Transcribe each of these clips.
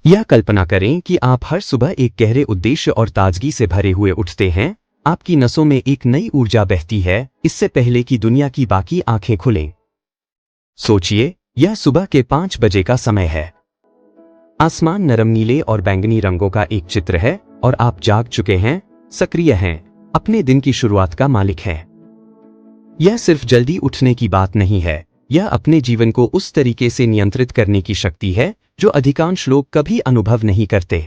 यह कल्पना करें कि आप हर सुबह एक गहरे उद्देश्य और ताजगी से भरे हुए उठते हैं। आपकी नसों में एक नई ऊर्जा बहती है, इससे पहले कि दुनिया की बाकी आंखें खुलें। सोचिए, यह सुबह के 5 बजे का समय है। आसमान नरम नीले और बैंगनी रंगों का एक चित्र है और आप जाग चुके हैं, सक्रिय हैं, अपने दिन की शुरुआत का मालिक हैं। यह सिर्फ जल्दी उठने की बात नहीं है, यह अपने जीवन को उस तरीके से नियंत्रित करने की शक्ति है जो अधिकांश लोग कभी अनुभव नहीं करते।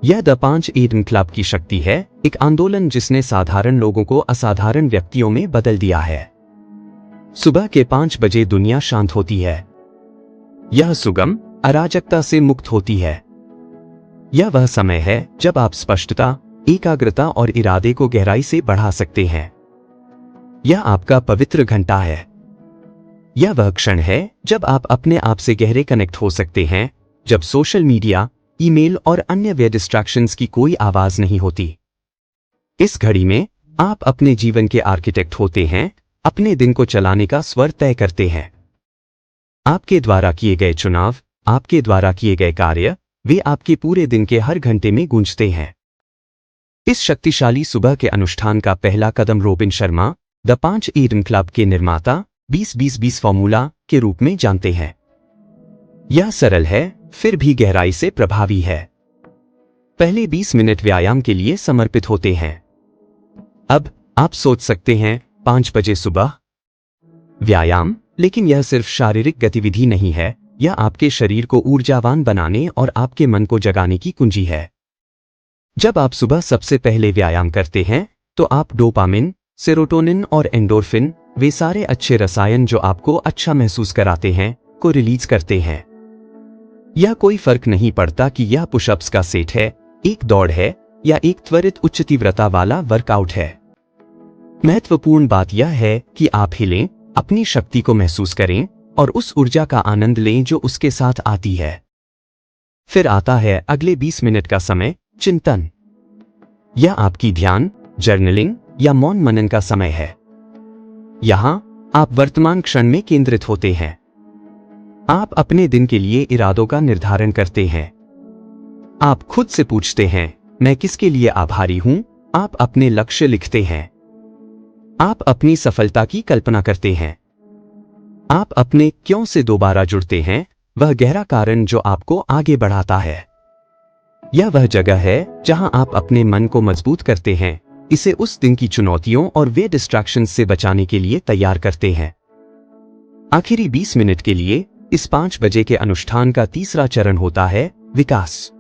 यह द 5 AM क्लब की शक्ति है, एक आंदोलन जिसने साधारण लोगों को असाधारण व्यक्तियों में बदल दिया है। सुबह के 5 बजे दुनिया शांत होती है। यह सुगम, अराजकता से मुक्त होती है। यह वह समय है जब आप स्पष्टता, एकाग्रता और इरादे को गहराई से बढ़ा सकते हैं। यह आपका पवित्र घंटा है। यह वह क्षण है जब आप अपने आप से गहरे कनेक्ट हो सकते हैं, जब सोशल मीडिया, ईमेल और अन्य व्यय डिस्ट्रैक्शंस की कोई आवाज नहीं होती। इस घड़ी में आप अपने जीवन के आर्किटेक्ट होते हैं, अपने दिन को चलाने का स्वर तय करते हैं। आपके द्वारा किए गए चुनाव, आपके द्वारा किए गए कार्य, वे आपके पूरे दिन के हर घंटे में गूंजते हैं। इस शक्तिशाली सुबह के अनुष्ठान का पहला कदम Robin Sharma, the 5 AM club के निर्माता, 20-20-20 फॉर्मूला के रूप में जानते हैं। यह सरल है, फिर भी गहराई से प्रभावी है। पहले 20 मिनट व्यायाम के लिए समर्पित होते हैं। अब आप सोच सकते हैं, 5 बजे सुबह व्यायाम, लेकिन यह सिर्फ शारीरिक गतिविधि नहीं है, यह आपके शरीर को ऊर्जावान बनाने और आपके मन को जगाने की कुंजी है। जब आप सुबह सबसे पहले व्यायाम करते हैं, तो आप डोपामिन, सेरोटोनिन और एंडोर्फिन, वे सारे अच्छे रसायन जो आपको अच्छा महसूस कराते हैं, को रिलीज करते हैं। यह कोई फर्क नहीं पड़ता कि यह पुशअप्स का सेट है, एक दौड़ है या एक त्वरित उच्च तीव्रता वाला वर्कआउट है। महत्वपूर्ण बात यह है कि आप हिलें, अपनी शक्ति को महसूस करें और उस ऊर्जा का आनंद लें जो उसके साथ आती है। फिर आता है अगले 20 मिनट का समय, चिंतन। यह आपकी ध्यान, जर्नलिंग या मौन मनन का समय है। यहां आप वर्तमान क्षण में केंद्रित होते हैं। आप अपने दिन के लिए इरादों का निर्धारण करते हैं। आप खुद से पूछते हैं, मैं किसके लिए आभारी हूं? आप अपने लक्ष्य लिखते हैं। आप अपनी सफलता की कल्पना करते हैं। आप अपने क्यों से दोबारा जुड़ते हैं, वह गहरा कारण जो आपको आगे बढ़ाता है। यह वह जगह है जहां आप अपने मन को मजबूत करते हैं, इसे उस दिन की चुनौतियों और वे डिस्ट्रैक्शंस से बचाने के लिए तैयार करते हैं। आखिरी 20 मिनट के लिए इस 5 बजे के अनुष्ठान का तीसरा चरण होता है विकास।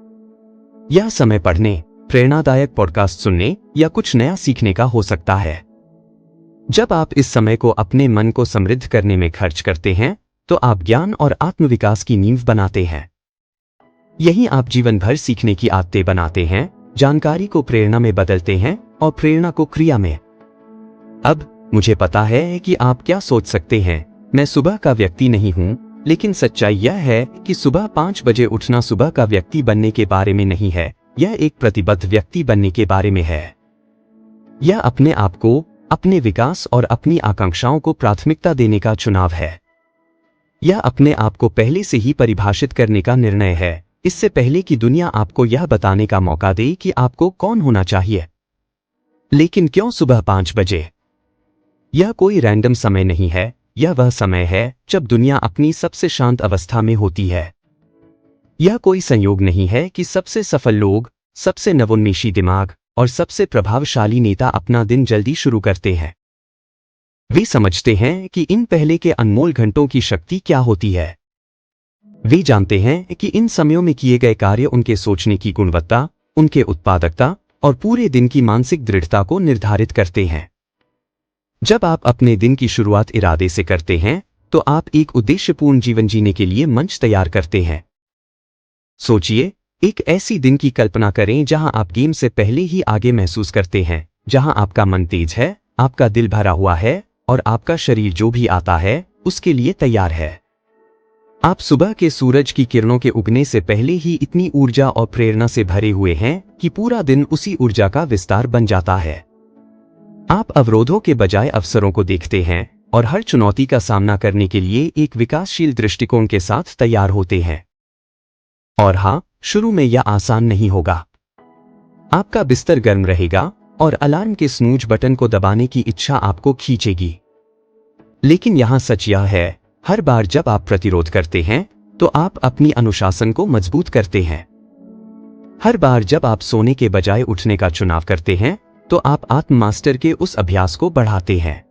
यह समय पढ़ने, प्रेरणादायक पॉडकास्ट सुनने या कुछ नया सीखने का हो सकता है। जब आप इस समय को अपने मन को समृद्ध करने में खर्च करते हैं, तो आप ज्ञान और आत्मविकास की नींव बनाते हैं। यही आप जीवन भर सीखने की आदतें बनाते हैं, जानकारी को प्रेरणा में बदलते हैं और प्रेरणा को क्रिया में। अब मुझे पता है कि आप क्या सोच सकते हैं, मैं सुबह का व्यक्ति नहीं हूं, लेकिन सच्चाई यह है कि सुबह 5 बजे उठना सुबह का व्यक्ति बनने के बारे में नहीं है, यह एक प्रतिबद्ध व्यक्ति बनने के बारे में है। यह अपने आप को, अपने विकास और अपनी आकांक्षाओं को प्राथमिकता देने का चुनाव है। यह अपने आप को पहले से ही परिभाषित करने का निर्णय है, इससे पहले कि दुनिया आपको यह बताने का मौका दे कि आपको कौन होना चाहिए। लेकिन क्यों सुबह 5 बजे? यह कोई रैंडम समय नहीं है, यह वह समय है जब दुनिया अपनी सबसे शांत अवस्था में होती है। यह कोई संयोग नहीं है कि सबसे सफल लोग, सबसे नवोन्मेषी दिमाग और सबसे प्रभावशाली नेता अपना दिन जल्दी शुरू करते हैं। वे समझते हैं कि इन पहले के अनमोल घंटों की शक्ति क्या होती है। वे जानते हैं कि इन समयों में किए गए कार्य उनके सोचने की गुणवत्ता, उनके उत्पादकता और पूरे दिन की मानसिक दृढ़ता को निर्धारित करते हैं। जब आप अपने दिन की शुरुआत इरादे से करते हैं, तो आप एक उद्देश्यपूर्ण जीवन जीने के लिए मंच तैयार करते हैं। सोचिए, एक ऐसी दिन की कल्पना करें जहां आप गेम से पहले ही आगे महसूस करते हैं, जहां आपका मन तेज है, आपका दिल भरा हुआ है और आपका शरीर जो भी आता है उसके लिए तैयार है। आप सुबह के सूरज की किरणों के उगने से पहले ही इतनी ऊर्जा और प्रेरणा से भरे हुए हैं कि पूरा दिन उसी ऊर्जा का विस्तार बन जाता है। आप अवरोधों के बजाय अवसरों को देखते हैं और हर चुनौती का सामना करने के लिए एक विकासशील दृष्टिकोण के साथ तैयार होते हैं। और हाँ, शुरू में यह आसान नहीं होगा। आपका बिस्तर गर्म रहेगा और अलार्म के स्नूज बटन को दबाने की इच्छा आपको खींचेगी। लेकिन यहां सच यह है, हर बार जब आप प्रतिरोध करते हैं तो आप अपनी अनुशासन को मजबूत करते हैं। हर बार जब आप सोने के बजाय उठने का चुनाव करते हैं तो आप आत्म मास्टर के उस अभ्यास को बढ़ाते हैं।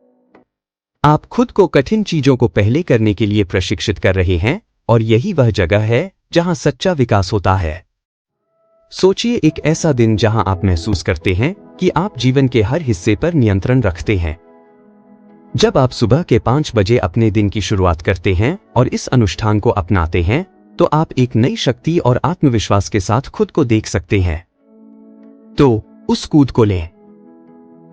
आप खुद को कठिन चीजों को पहले करने के लिए प्रशिक्षित कर रहे हैं और यही वह जगह है जहां सच्चा विकास होता है। सोचिए एक ऐसा दिन जहां आप महसूस करते हैं कि आप जीवन के हर हिस्से पर नियंत्रण रखते हैं। जब आप सुबह के 5 बजे अपने दिन की शुरुआत करते हैं और इस अनुष्ठान को अपनाते हैं तो आप एक नई शक्ति और आत्मविश्वास के साथ खुद को देख सकते हैं। तो उस कूद को लें।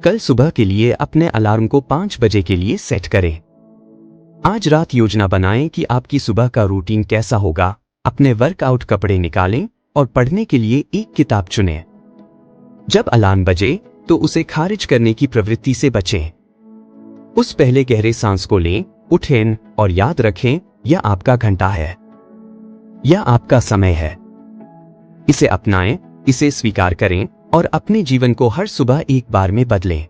कल सुबह के लिए अपने अलार्म को 5 बजे के लिए सेट करें। आज रात योजना बनाएं कि आपकी सुबह का रूटीन कैसा होगा। अपने वर्कआउट कपड़े निकालें और पढ़ने के लिए एक किताब चुनें। जब अलार्म बजे तो उसे खारिज करने की प्रवृत्ति से बचें। उस पहले गहरे सांस को लें, उठें और याद रखें, यह आपका घंटा है। यह आपका समय है। इसे अपनाएं, इसे स्वीकार करें और अपने जीवन को हर सुबह एक बार में बदलें।